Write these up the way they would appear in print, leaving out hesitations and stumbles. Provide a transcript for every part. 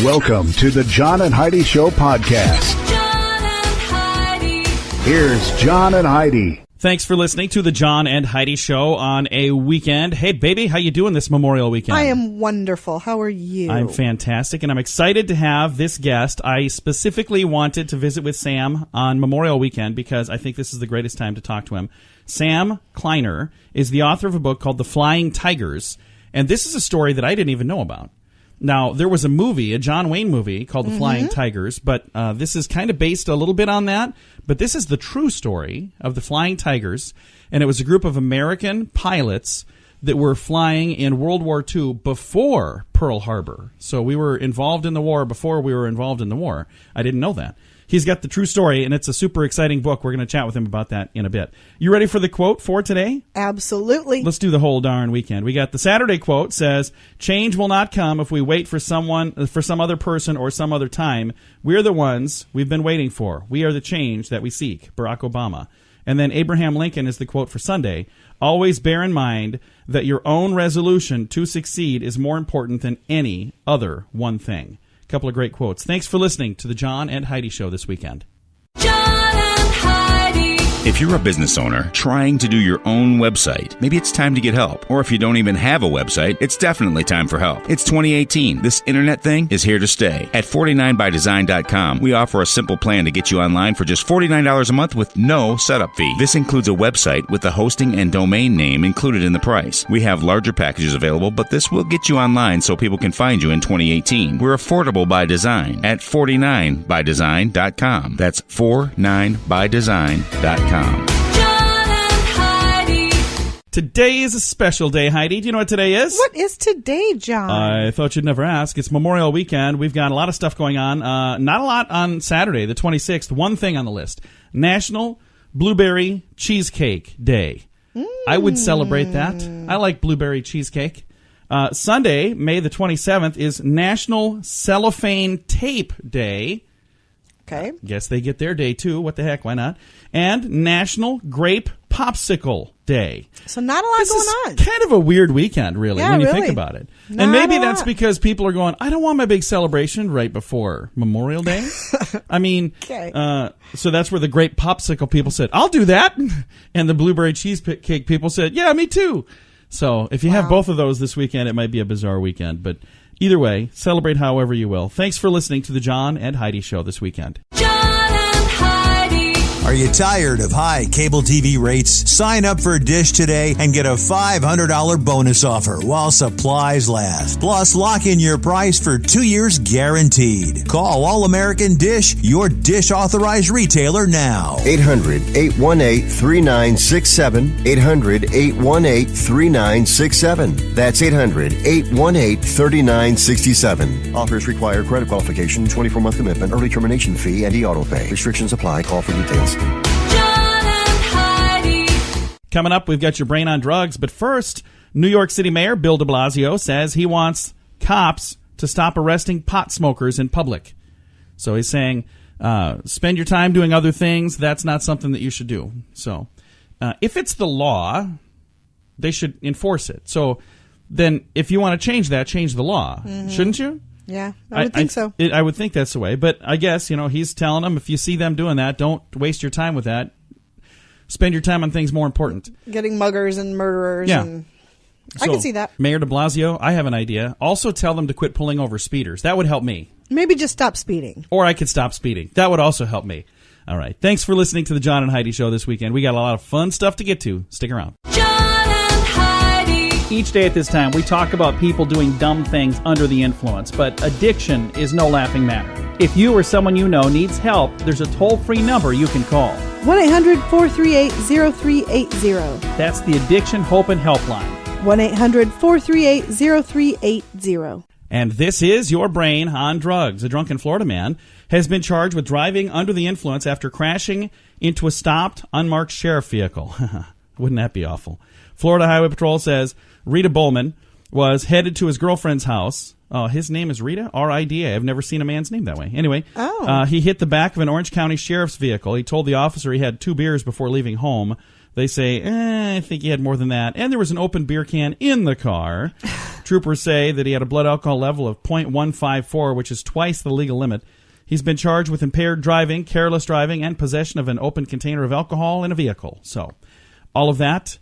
Welcome to the John and Heidi Show podcast. John and Heidi. Here's John and Heidi. Thanks for listening to the John and Heidi Show on a weekend. Hey, baby, how you doing this Memorial weekend? I am wonderful. How are you? I'm fantastic, and I'm excited to have this guest. I specifically wanted to visit with Sam on Memorial weekend because I think this is the greatest time to talk to him. Sam Kleiner is the author of a book called The Flying Tigers, and this is a story that I didn't even know about. Now, there was a movie, a John Wayne movie called The Flying Tigers, but this is kind of based a little bit on that. But this is the true story of the Flying Tigers, and it was a group of American pilots that were flying in World War II before Pearl Harbor. So we were involved in the war before we were involved in the war. I didn't know that. He's got the true story, and it's a super exciting book. We're going to chat with him about that in a bit. You ready for the quote for today? Absolutely. Let's do the whole darn weekend. We got the Saturday quote says, "Change will not come if we wait for some other person or some other time. We're the ones we've been waiting for. We are the change that we seek." Barack Obama. And then Abraham Lincoln is the quote for Sunday. "Always bear in mind that your own resolution to succeed is more important than any other one thing." Couple of great quotes. Thanks for listening to the John and Heidi Show this weekend. John and Heidi. If you're a business owner trying to do your own website, maybe it's time to get help. Or if you don't even have a website, it's definitely time for help. It's 2018. This internet thing is here to stay. At 49bydesign.com, we offer a simple plan to get you online for just $49 a month with no setup fee. This includes a website with the hosting and domain name included in the price. We have larger packages available, but this will get you online so people can find you in 2018. We're affordable by design at 49bydesign.com. That's 49bydesign.com. John and Heidi. Today is a special day, Heidi. Do you know what today is? What is today, John? I thought you'd never ask. It's Memorial Weekend. We've got a lot of stuff going on. Not a lot on Saturday, the 26th. One thing on the list. National Blueberry Cheesecake Day. I would celebrate that. I like blueberry cheesecake. Sunday, May the 27th, is National Cellophane Tape Day. Okay. Guess they get their day, too. What the heck? Why not? And National Grape Popsicle Day. So not a lot This going is on. kind of a weird weekend, really, Yeah, when you really. think about it. Not And maybe a that's lot. because people are going, I don't want my big celebration right before Memorial Day. I mean, Okay. so that's where the grape popsicle people said, I'll do that. And the blueberry cheesecake people said, yeah, me too. So if you have both of those this weekend, it might be a bizarre weekend. But either way, celebrate however you will. Thanks for listening to the John and Heidi Show this weekend. John and Heidi. Are you tired of high cable TV rates? Sign up for Dish today and get a $500 bonus offer while supplies last. Plus, lock in your price for 2 years guaranteed. Call All American Dish, your Dish authorized retailer now. 800-818-3967. 800-818-3967. That's 800-818-3967. Offers require credit qualification, 24-month commitment, early termination fee, and e-auto pay. Restrictions apply. Call for details. John and Heidi. Coming up, we've got your brain on drugs. But first, New York City Mayor Bill de Blasio says he wants cops to stop arresting pot smokers in public. So he's saying, spend your time doing other things. That's not something that you should do. So if it's the law, they should enforce it. So then if you want to change that, change the law. Shouldn't you? Yeah, I would think so. I would think that's the way. But I guess, he's telling them, if you see them doing that, don't waste your time with that. Spend your time on things more important. Getting muggers and murderers. Yeah. And I can see that. Mayor de Blasio, I have an idea. Also tell them to quit pulling over speeders. That would help me. Maybe just stop speeding. Or I could stop speeding. That would also help me. All right. Thanks for listening to the John and Heidi Show this weekend. We got a lot of fun stuff to get to. Stick around. John and Heidi. Each day at this time, we talk about people doing dumb things under the influence, but addiction is no laughing matter. If you or someone you know needs help, there's a toll-free number you can call. 1-800-438-0380. That's the Addiction Hope and Helpline. 1-800-438-0380. And this is Your Brain on Drugs. A drunken Florida man has been charged with driving under the influence after crashing into a stopped, unmarked sheriff vehicle. Wouldn't that be awful? Florida Highway Patrol says Rita Bowman was headed to his girlfriend's house. Oh, his name is Rita? R-I-D-A. I've never seen a man's name that way. Anyway, he hit the back of an Orange County sheriff's vehicle. He told the officer he had 2 beers before leaving home. They say, I think he had more than that. And there was an open beer can in the car. Troopers say that he had a blood alcohol level of 0.154, which is twice the legal limit. He's been charged with impaired driving, careless driving, and possession of an open container of alcohol in a vehicle. So, all of that,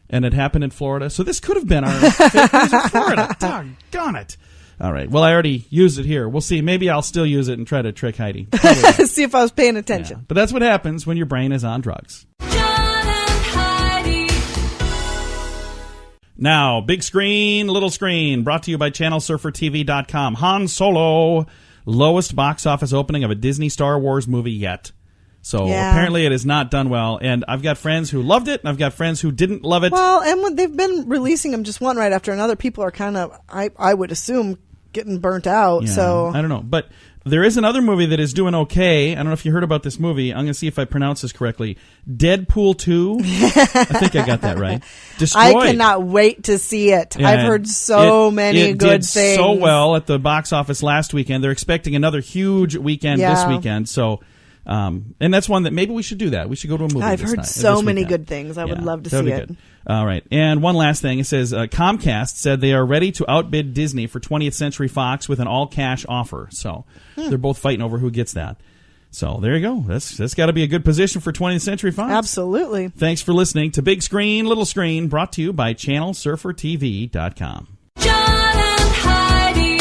and it happened in Florida. So this could have been our fake news in Florida. Doggone it. All right. Well, I already used it here. We'll see. Maybe I'll still use it and try to trick Heidi. See if I was paying attention. Yeah. But that's what happens when your brain is on drugs. John and Heidi. Now, big screen, little screen, brought to you by ChannelSurferTV.com. Han Solo, lowest box office opening of a Disney Star Wars movie yet. So apparently it has not done well. And I've got friends who loved it, and I've got friends who didn't love it. Well, and when they've been releasing them just one right after another, people are kind of, I would assume, getting burnt out. Yeah, So I don't know. But there is another movie that is doing okay. I don't know if you heard about this movie. I'm going to see if I pronounce this correctly. Deadpool 2. I think I got that right. Destroyed. I cannot wait to see it. Yeah, I've heard so many it good did things. so well at the box office last weekend. They're expecting another huge weekend this weekend. So, and that's one that maybe we should do that. We should go to a movie. I've this heard night, so this many weekend. good things. I would Yeah, love to that would see be it. good. All right. And one last thing. It says Comcast said they are ready to outbid Disney for 20th Century Fox with an all-cash offer. So they're both fighting over who gets that. So there you go. That's got to be a good position for 20th Century Fox. Absolutely. Thanks for listening to Big Screen, Little Screen, brought to you by ChannelSurferTV.com. John and Heidi.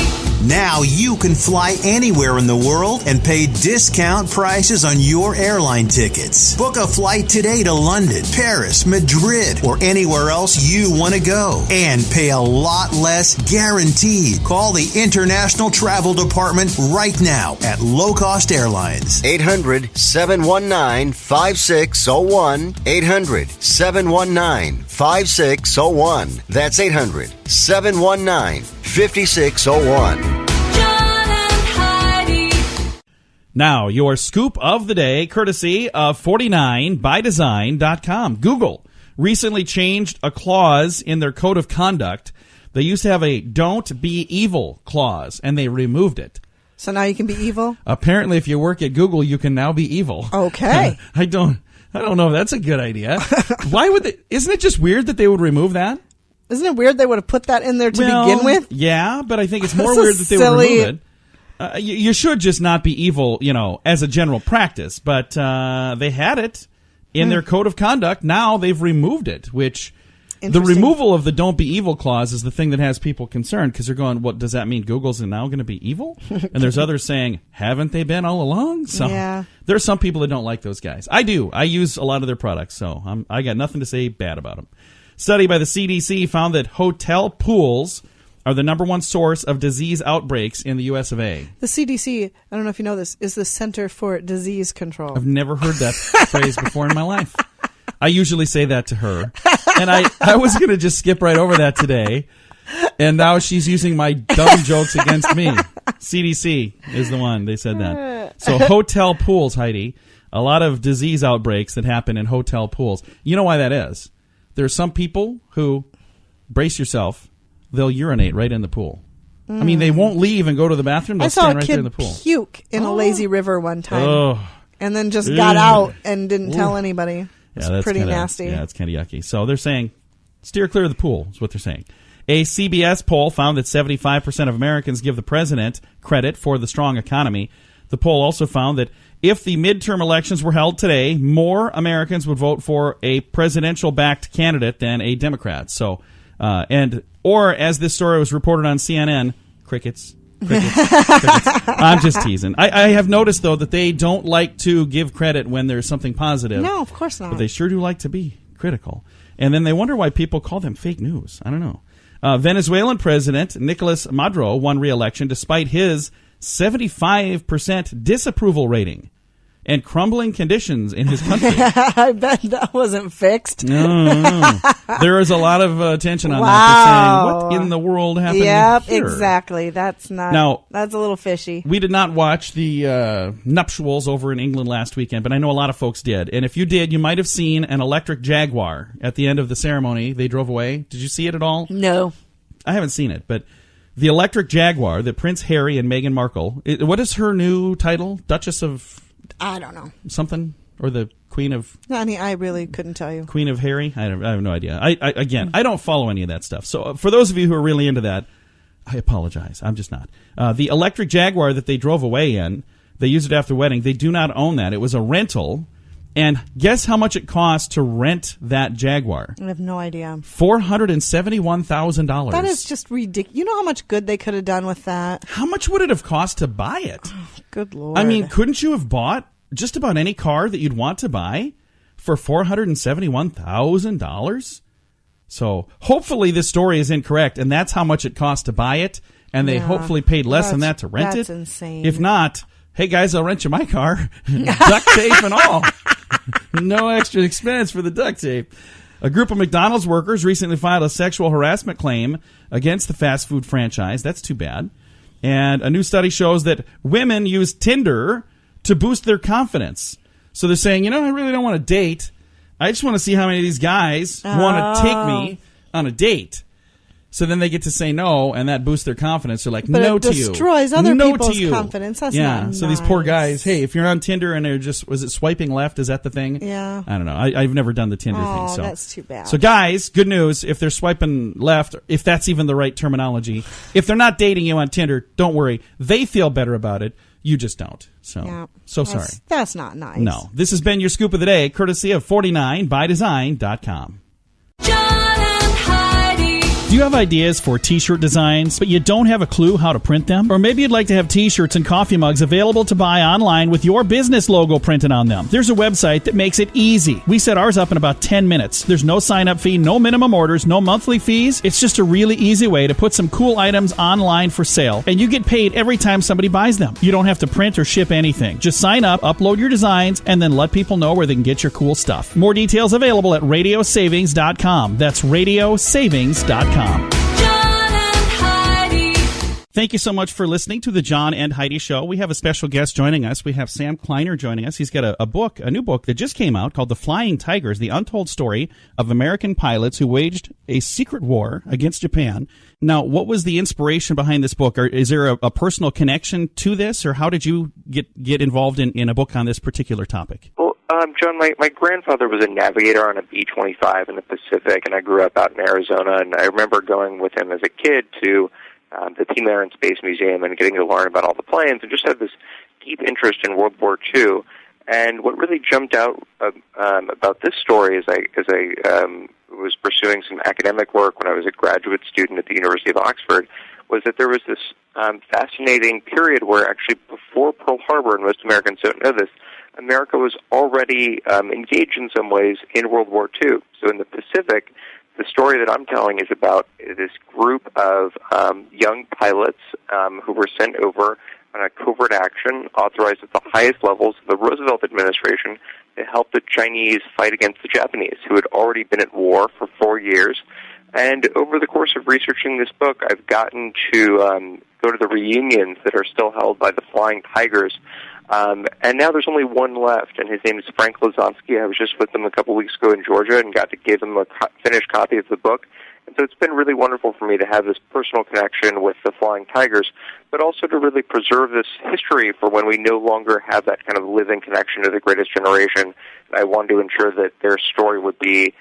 Now you can fly anywhere in the world and pay discount prices on your airline tickets. Book a flight today to London, Paris, Madrid, or anywhere else you want to go. And pay a lot less guaranteed. Call the International Travel Department right now at Low Cost Airlines. 800-719-5601. 800-719-5601. That's 800-719-5601. John and Heidi. Now, your scoop of the day, courtesy of 49bydesign.com. Google recently changed a clause in their code of conduct. They used to have a don't be evil clause, and they removed it. So now you can be evil? Apparently, if you work at Google, you can now be evil. Okay. I don't know if that's a good idea. Why would they? Isn't it just weird that they would remove that? Isn't it weird they would have put that in there to begin with? Yeah, but I think it's more That's a weird that they silly- would remove it. You should just not be evil, as a general practice. But they had it in their code of conduct. Now they've removed it, which the Interesting. removal of the don't be evil clause is the thing that has people concerned because they're going, what does that mean? Google's now going to be evil? And there's others saying, haven't they been all along? So Yeah. there are some people that don't like those guys. I do. I use a lot of their products, so I got nothing to say bad about them. Study by the CDC found that hotel pools are the number one source of disease outbreaks in the U.S. of A. The CDC, I don't know if you know this, is the Center for Disease Control. I've never heard that phrase before in my life. I usually say that to her. And I was going to just skip right over that today. And now she's using my dumb jokes against me. CDC is the one. They said that. So hotel pools, Heidi. A lot of disease outbreaks that happen in hotel pools. You know why that is? There are some people who, brace yourself, they'll urinate right in the pool. I mean, they won't leave and go to the bathroom. They'll I saw stand a right there kid in the pool. puke in a lazy river one time. Oh. And then just got out and didn't tell anybody. Yeah, It's that's pretty kinda, nasty. Yeah, it's kind of yucky. So they're saying, steer clear of the pool, is what they're saying. A CBS poll found that 75% of Americans give the president credit for the strong economy. The poll also found that if the midterm elections were held today, more Americans would vote for a presidential-backed candidate than a Democrat. So, or as this story was reported on CNN, crickets. I'm just teasing. I have noticed, though, that they don't like to give credit when there's something positive. No, of course not. But they sure do like to be critical. And then they wonder why people call them fake news. I don't know. Venezuelan President Nicolas Maduro won re-election despite his 75% disapproval rating and crumbling conditions in his country. I bet that wasn't fixed. No. There is a lot of attention on that. Wow. They're saying, what in the world happened Yep, here? exactly. That's not. Now, that's a little fishy. We did not watch the nuptials over in England last weekend, but I know a lot of folks did. And if you did, you might have seen an electric Jaguar at the end of the ceremony. They drove away. Did you see it at all? No. I haven't seen it, but the electric Jaguar that Prince Harry and Meghan Markle, what is her new title? Duchess of I don't know. something? Or the Queen of... Honey, I really couldn't tell you. Queen of Harry? I have no idea. I don't follow any of that stuff. So for those of you who are really into that, I apologize. I'm just not. The electric Jaguar that they drove away in, they used it after the wedding. They do not own that. It was a rental. And guess how much it cost to rent that Jaguar? I have no idea. $471,000. That is just ridiculous. You know how much good they could have done with that? How much would it have cost to buy it? Good Lord. I mean, couldn't you have bought just about any car that you'd want to buy for $471,000? So hopefully this story is incorrect, and that's how much it cost to buy it, and they hopefully paid less than that to rent it. That's insane. If not, hey guys, I'll rent you my car, duct tape and all. No extra expense for the duct tape. A group of McDonald's workers recently filed a sexual harassment claim against the fast food franchise. That's too bad. And a new study shows that women use Tinder to boost their confidence. So they're saying, I really don't want to date. I just want to see how many of these guys want to take me on a date. So then they get to say no, and that boosts their confidence. They're like, but no it to you. destroys other no people's to you. confidence. That's yeah. not So these poor nice. guys, hey, if you're on Tinder and they're just, was it swiping left? Is that the thing? Yeah. I don't know. I've never done the Tinder thing. So that's too bad. So guys, good news. If they're swiping left, if that's even the right terminology, if they're not dating you on Tinder, don't worry. They feel better about it. You just don't. So, sorry. That's not nice. No. This has been your Scoop of the Day, courtesy of 49bydesign.com. John and Heidi. Do you have ideas for t-shirt designs, but you don't have a clue how to print them? Or maybe you'd like to have t-shirts and coffee mugs available to buy online with your business logo printed on them. There's a website that makes it easy. We set ours up in about 10 minutes. There's no sign-up fee, no minimum orders, no monthly fees. It's just a really easy way to put some cool items online for sale, and you get paid every time somebody buys them. You don't have to print or ship anything. Just sign up, upload your designs, and then let people know where they can get your cool stuff. More details available at radiosavings.com. That's radiosavings.com. John and Heidi. Thank you so much for listening to the John and Heidi Show. We have a special guest joining us. We have Sam Kleiner joining us. He's got a new book that just came out called The Flying Tigers, the untold story of American pilots who waged a secret war against Japan. Now, what was the inspiration behind this book? Or is there a personal connection to this, or how did you get involved in a book on this particular topic? Well, John, my grandfather was a navigator on a B-25 in the Pacific, and I grew up out in Arizona, and I remember going with him as a kid to the Team Air and Space Museum and getting to learn about all the planes, and just had this deep interest in World War II. And what really jumped out about this story as I was pursuing some academic work when I was a graduate student at the University of Oxford was that there was this fascinating period where actually before Pearl Harbor, and most Americans don't know this, America was already engaged in some ways in World War II. So in the Pacific, the story that I'm telling is about this group of young pilots who were sent over on a covert action authorized at the highest levels of the Roosevelt administration to help the Chinese fight against the Japanese, who had already been at war for 4 years. And over the course of researching this book, I've gotten to go to the reunions that are still held by the Flying Tigers. And now there's only one left, and his name is Frank Lozonsky. I was just with him a couple weeks ago in Georgia and got to give him a finished copy of the book. And so it's been really wonderful for me to have this personal connection with the Flying Tigers, but also to really preserve this history for when we no longer have that kind of living connection to the greatest generation. I wanted to ensure that their story would be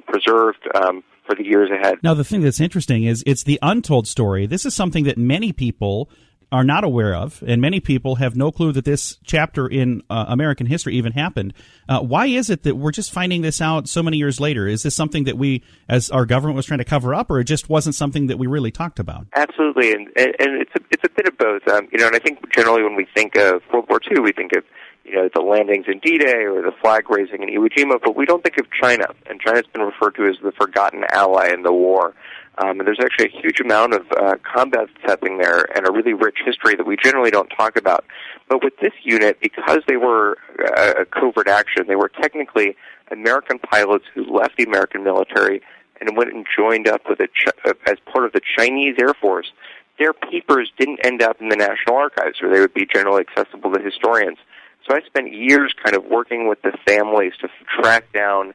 preserved for the years ahead. Now, the thing that's interesting is it's the untold story. This is something that many people are not aware of, and many people have no clue that this chapter in American history even happened. Why is it that we're just finding this out so many years later? Is this something that we, as our government, was trying to cover up, or it just wasn't something that we really talked about? Absolutely, and it's a bit of both. And I think generally when we think of World War II, we think of the landings in D-Day or the flag raising in Iwo Jima, but we don't think of China, and China's been referred to as the forgotten ally in the war. And there's actually a huge amount of combat that's happening there and a really rich history that we generally don't talk about. But with this unit, because they were a covert action, they were technically American pilots who left the American military and went and joined up with as part of the Chinese Air Force. Their papers didn't end up in the National Archives, or they would be generally accessible to historians. So I spent years kind of working with the families to track down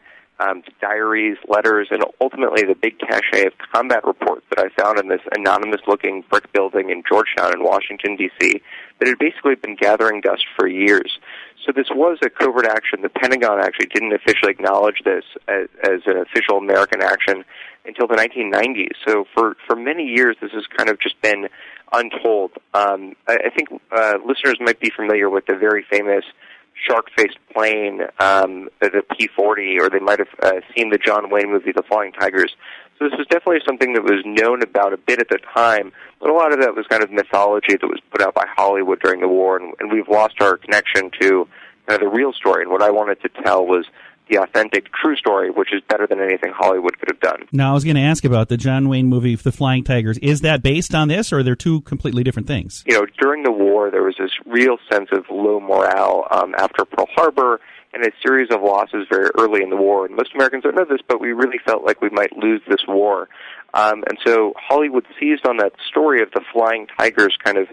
diaries, letters, and ultimately the big cache of combat reports that I found in this anonymous-looking brick building in Georgetown in Washington, D.C., that had basically been gathering dust for years. So this was a covert action. The Pentagon actually didn't officially acknowledge this as an official American action until the 1990s. So for many years, this has kind of just been untold. I think listeners might be familiar with the very famous shark-faced plane, the P-40, or they might have seen the John Wayne movie, The Flying Tigers. So this was definitely something that was known about a bit at the time, but a lot of that was kind of mythology that was put out by Hollywood during the war, and we've lost our connection to kind of the real story. And what I wanted to tell was the authentic, true story, which is better than anything Hollywood could have done. Now, I was going to ask about the John Wayne movie, The Flying Tigers. Is that based on this, or are they two completely different things? You know, during the war, there was this real sense of low morale after Pearl Harbor, and a series of losses very early in the war. And most Americans don't know this, but we really felt like we might lose this war. And so Hollywood seized on that story of the Flying Tigers kind of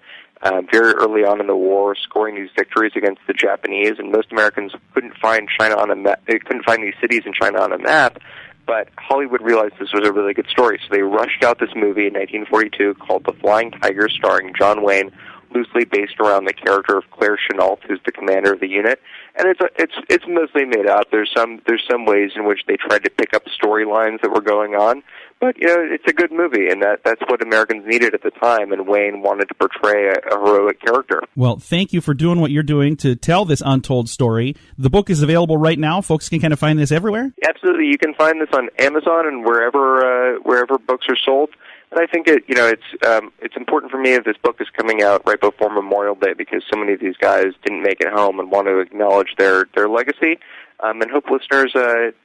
very early on in the war, scoring these victories against the Japanese. And most Americans couldn't find China on a map. They couldn't find these cities in China on a map. But Hollywood realized this was a really good story, so they rushed out this movie in 1942 called The Flying Tigers, starring John Wayne, loosely based around the character of Claire Chennault, who's the commander of the unit. And it's mostly made up. There's some ways in which they tried to pick up storylines that were going on, but you know, it's a good movie, and that's what Americans needed at the time. And Wayne wanted to portray a heroic character. Well, thank you for doing what you're doing to tell this untold story. The book is available right now. Folks can kind of find this everywhere. Absolutely, you can find this on Amazon and wherever books are sold. And I think it's important for me that this book is coming out right before Memorial Day, because so many of these guys didn't make it home and want to acknowledge their legacy. And hope listeners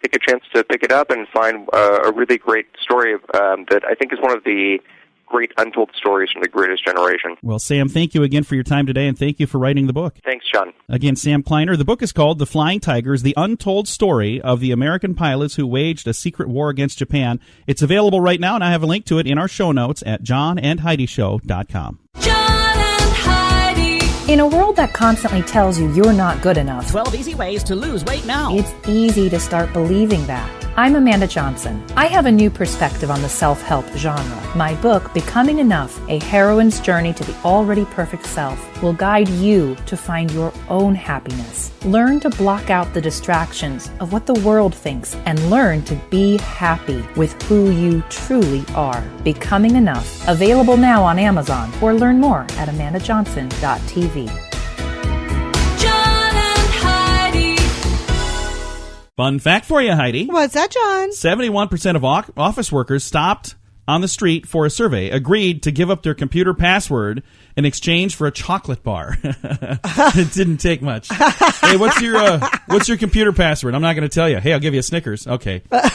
take a chance to pick it up and find a really great story that I think is one of the great untold stories from the greatest generation. Well, Sam, thank you again for your time today, and thank you for writing the book. Thanks, John. Again, Sam Kleiner. The book is called The Flying Tigers, The Untold Story of the American Pilots Who Waged a Secret War Against Japan. It's available right now, and I have a link to it in our show notes at johnandheidishow.com. John and Heidi. In a world that constantly tells you you're not good enough, 12 easy ways to lose weight now. It's easy to start believing that. I'm Amanda Johnson. I have a new perspective on the self-help genre. My book, Becoming Enough, A Heroine's Journey to the Already Perfect Self, will guide you to find your own happiness. Learn to block out the distractions of what the world thinks and learn to be happy with who you truly are. Becoming Enough, available now on Amazon, or learn more at amandajohnson.tv. Fun fact for you, Heidi. What's that, John? 71% of office workers stopped on the street for a survey, agreed to give up their computer password in exchange for a chocolate bar. It didn't take much. Hey, what's your computer password? I'm not going to tell you. Hey, I'll give you a Snickers. Okay. I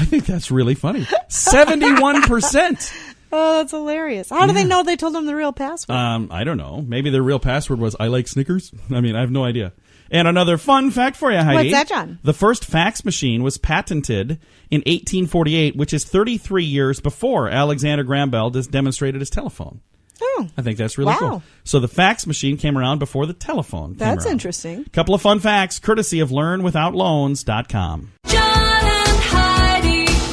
think that's really funny. 71%. Oh, that's hilarious. How do they know they told them the real password? I don't know. Maybe their real password was, I like Snickers. I mean, I have no idea. And another fun fact for you, Heidi. What's that, John? The first fax machine was patented in 1848, which is 33 years before Alexander Graham Bell demonstrated his telephone. Oh. I think that's really cool. So the fax machine came around before the telephone came around. That's interesting. Couple of fun facts, courtesy of LearnWithoutLoans.com.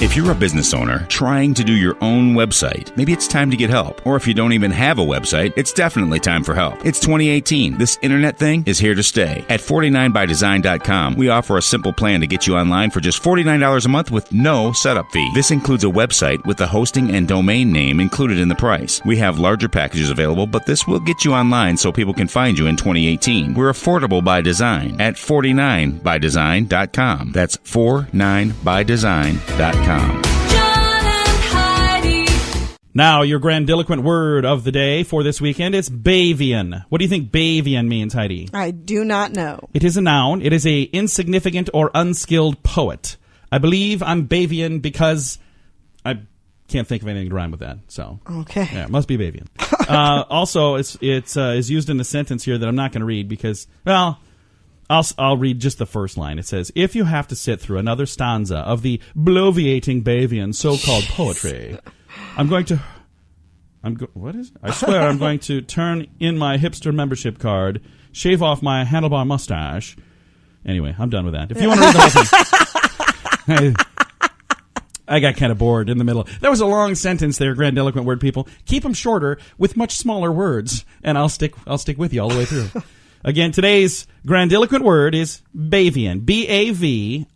If you're a business owner trying to do your own website, maybe it's time to get help. Or if you don't even have a website, it's definitely time for help. It's 2018. This internet thing is here to stay. At 49bydesign.com, we offer a simple plan to get you online for just $49 a month with no setup fee. This includes a website with the hosting and domain name included in the price. We have larger packages available, but this will get you online so people can find you in 2018. We're affordable by design at 49bydesign.com. That's 49bydesign.com. Now, your grandiloquent word of the day for this weekend is Bavian. What do you think Bavian means, Heidi? I do not know. It is a noun. It is a insignificant or unskilled poet. I believe I'm Bavian because I can't think of anything to rhyme with that. So okay, yeah, it must be Bavian. Also, it's used in a sentence here that I'm not going to read because, well, I'll read just the first line. It says, if you have to sit through another stanza of the bloviating Bavian so-called poetry, what is it? I swear I'm going to turn in my hipster membership card, shave off my handlebar mustache. Anyway, I'm done with that. If you want to read the whole thing. I got kind of bored in the middle. That was a long sentence there, grandiloquent word people. Keep them shorter with much smaller words, and I'll stick with you all the way through. Again, today's grandiloquent word is Bavian. B-A-V-I-A-N.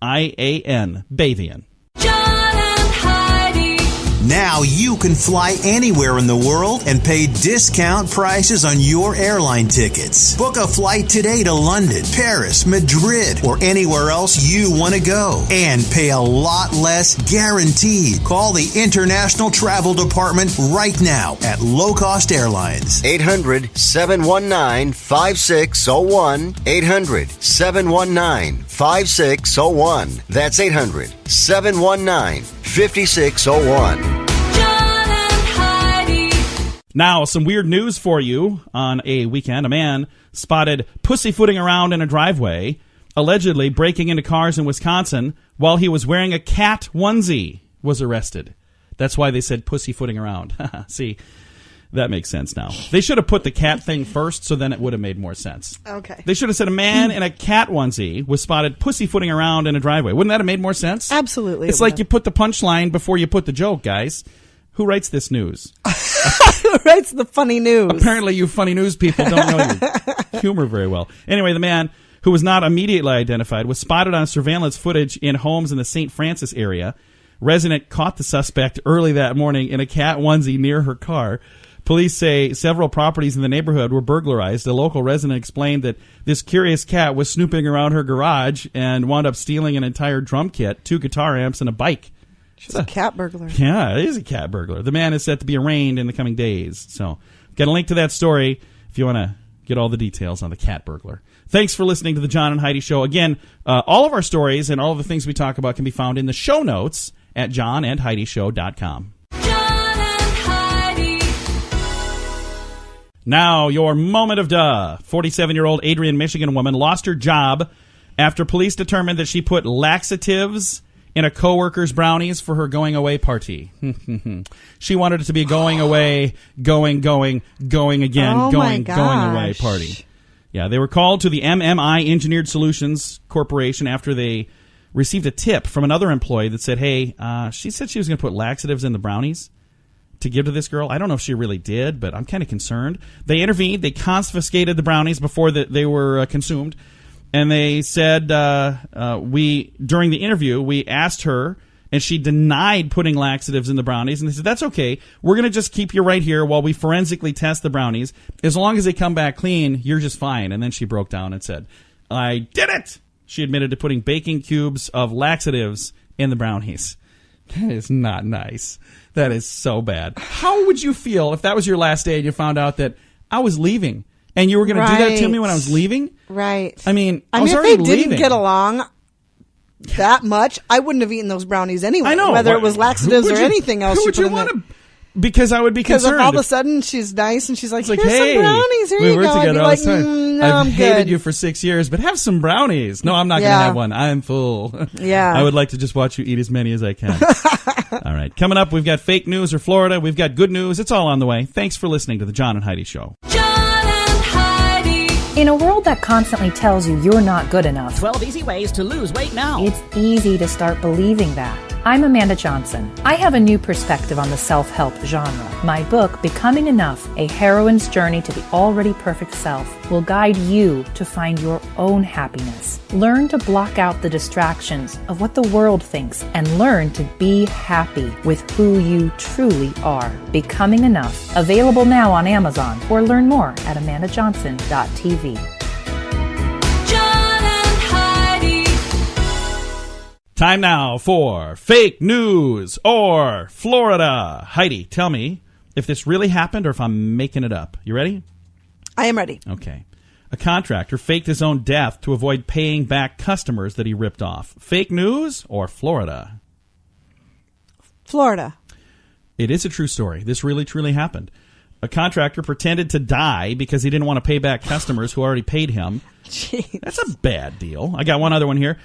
Bavian. John and Heidi. Now you can fly anywhere in the world and pay discount prices on your airline tickets. Book a flight today to London, Paris, Madrid, or anywhere else you want to go. And pay a lot less guaranteed. Call the International Travel Department right now at Low Cost Airlines. 800-719-5601. 800-719-5601. That's 800-719-5601. Now, some weird news for you on a weekend. A man spotted pussyfooting around in a driveway, allegedly breaking into cars in Wisconsin while he was wearing a cat onesie, was arrested. That's why they said pussyfooting around. See, that makes sense now. They should have put the cat thing first, so then it would have made more sense. Okay. They should have said a man in a cat onesie was spotted pussyfooting around in a driveway. Wouldn't that have made more sense? Absolutely. It's like you put the punchline before you put the joke, guys. Who writes this news? Who writes the funny news? Apparently you funny news people don't know your humor very well. Anyway, the man, who was not immediately identified, was spotted on surveillance footage in homes in the St. Francis area. Resident caught the suspect early that morning in a cat onesie near her car. Police say several properties in the neighborhood were burglarized. A local resident explained that this curious cat was snooping around her garage and wound up stealing an entire drum kit, 2 guitar amps, and a bike. She's a cat burglar. Yeah, it is a cat burglar. The man is set to be arraigned in the coming days. So, got a link to that story if you want to get all the details on the cat burglar. Thanks for listening to the John and Heidi Show. Again, all of our stories and all of the things we talk about can be found in the show notes at johnandheidishow.com. John and Heidi. Now, your moment of duh. 47-year-old Adrian, Michigan woman lost her job after police determined that she put laxatives in a coworker's brownies for her going away party. She wanted it to be going away, going again, going away party. Yeah, they were called to the MMI Engineered Solutions Corporation after they received a tip from another employee that said, hey, she said she was going to put laxatives in the brownies to give to this girl. I don't know if she really did, but I'm kind of concerned. They intervened. They confiscated the brownies before they were consumed. And they said, during the interview, we asked her, and she denied putting laxatives in the brownies. And they said, that's okay. We're going to just keep you right here while we forensically test the brownies. As long as they come back clean, you're just fine. And then she broke down and said, I did it! She admitted to putting baking cubes of laxatives in the brownies. That is not nice. That is so bad. How would you feel if that was your last day and you found out that I was leaving? And you were going to do that to me when I was leaving? Right. I mean, if they didn't get along that much, I wouldn't have eaten those brownies anyway. I know. Whether it was laxatives or anything else. Who would you want to... Because I would be concerned. Because if all of a sudden she's nice and she's like, here's some brownies, here you go. We worked together all this time. No, I've hated you for 6 years, but have some brownies. No, I'm not going to have one. I'm full. Yeah. I would like to just watch you eat as many as I can. All right. Coming up, we've got fake news or Florida. We've got good news. It's all on the way. Thanks for listening to the John and Heidi Show. In a world that constantly tells you you're not good enough, 12 easy ways to lose weight now. It's easy to start believing that. I'm Amanda Johnson. I have a new perspective on the self-help genre. My book, Becoming Enough, A Heroine's Journey to the Already Perfect Self, will guide you to find your own happiness. Learn to block out the distractions of what the world thinks and learn to be happy with who you truly are. Becoming Enough. Available now on Amazon or learn more at amandajohnson.tv. Time now for fake news or Florida. Heidi, tell me if this really happened or if I'm making it up. You ready? I am ready. Okay. A contractor faked his own death to avoid paying back customers that he ripped off. Fake news or Florida? Florida. It is a true story. This really, truly happened. A contractor pretended to die because he didn't want to pay back customers who already paid him. Jeez. That's a bad deal. I got one other one here.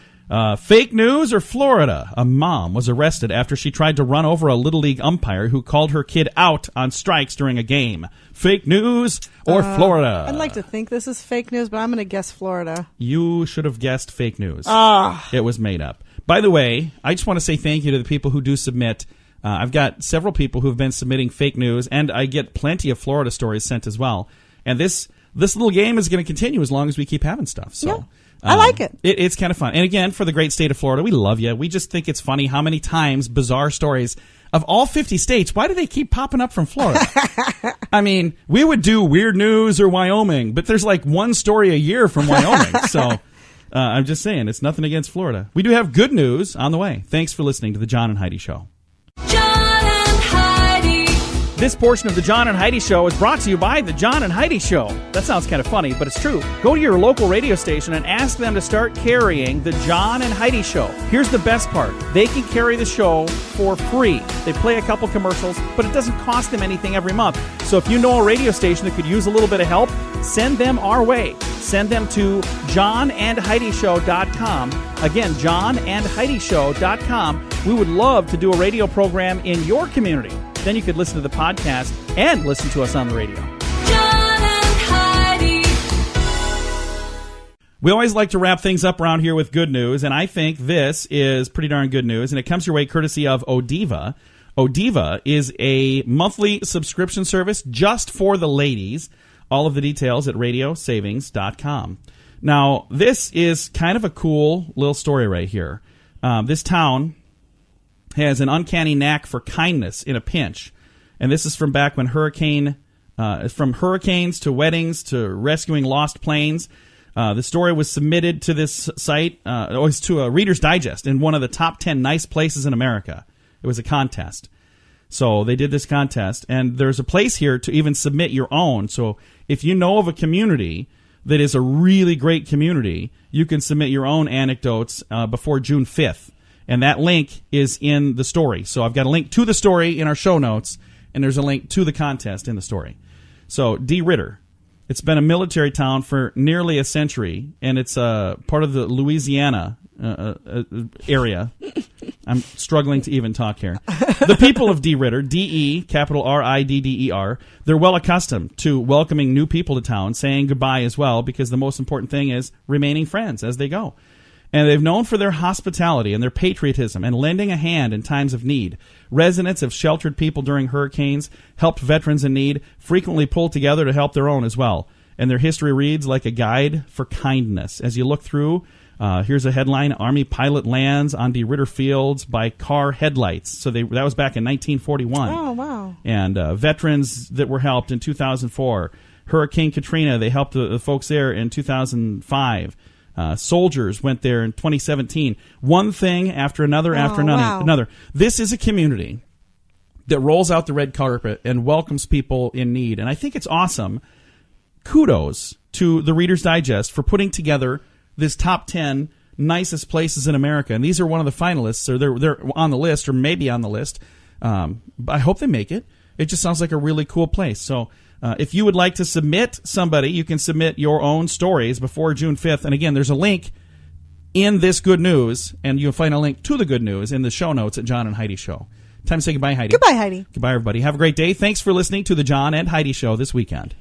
Fake news or Florida? A mom was arrested after she tried to run over a Little League umpire who called her kid out on strikes during a game. Fake news or Florida? I'd like to think this is fake news, but I'm going to guess Florida. You should have guessed fake news. It was made up. By the way, I just want to say thank you to the people who do submit. I've got several people who have been submitting fake news, and I get plenty of Florida stories sent as well. And this little game is going to continue as long as we keep having stuff. So. Yeah. I like it. It's kind of fun. And again, for the great state of Florida, we love you. We just think it's funny how many times bizarre stories of all 50 states, why do they keep popping up from Florida? I mean, we would do weird news or Wyoming, but there's like one story a year from Wyoming. So I'm just saying, it's nothing against Florida. We do have good news on the way. Thanks for listening to The John and Heidi Show. John and Heidi. This portion of the John and Heidi Show is brought to you by the John and Heidi Show. That sounds kind of funny, but it's true. Go to your local radio station and ask them to start carrying the John and Heidi Show. Here's the best part. They can carry the show for free. They play a couple commercials, but it doesn't cost them anything every month. So if you know a radio station that could use a little bit of help, send them our way. Send them to johnandheidishow.com. Again, johnandheidishow.com. We would love to do a radio program in your community. Then you could listen to the podcast and listen to us on the radio. John and Heidi. We always like to wrap things up around here with good news, and I think this is pretty darn good news, and it comes your way courtesy of Odiva. Odiva is a monthly subscription service just for the ladies. All of the details at radiosavings.com. Now, this is kind of a cool little story right here. This town has an uncanny knack for kindness in a pinch. And this is from back when from hurricanes to weddings to rescuing lost planes. The story was submitted to this site, to a Reader's Digest in one of the top 10 nice places in America. It was a contest. So they did this contest, and there's a place here to even submit your own. So if you know of a community that is a really great community, you can submit your own anecdotes before June 5th. And that link is in the story. So I've got a link to the story in our show notes, and there's a link to the contest in the story. So D. Ritter, it's been a military town for nearly a century, and it's part of the Louisiana area. I'm struggling to even talk here. The people of D. Ritter, D-E, capital R-I-D-D-E-R, they're well accustomed to welcoming new people to town, saying goodbye as well, because the most important thing is remaining friends as they go. And they've known for their hospitality and their patriotism and lending a hand in times of need. Residents have sheltered people during hurricanes, helped veterans in need, frequently pulled together to help their own as well. And their history reads like a guide for kindness. As you look through, here's a headline: Army pilot lands on D. Ritter Fields by car headlights. So that was back in 1941. Oh, wow. And veterans that were helped in 2004. Hurricane Katrina, they helped the folks there in 2005. Soldiers went there in 2017. One thing after another another. This is a community that rolls out the red carpet and welcomes people in need. And I think it's awesome. Kudos to the Reader's Digest for putting together this top 10 nicest places in America. And these are one of the finalists, or they're on the list, or maybe on the list. I hope they make it. It just sounds like a really cool place. So if you would like to submit somebody, you can submit your own stories before June 5th. And again, there's a link in this good news, and you'll find a link to the good news in the show notes at John and Heidi Show. Time to say goodbye, Heidi. Goodbye, Heidi. Goodbye, everybody. Have a great day. Thanks for listening to the John and Heidi Show this weekend.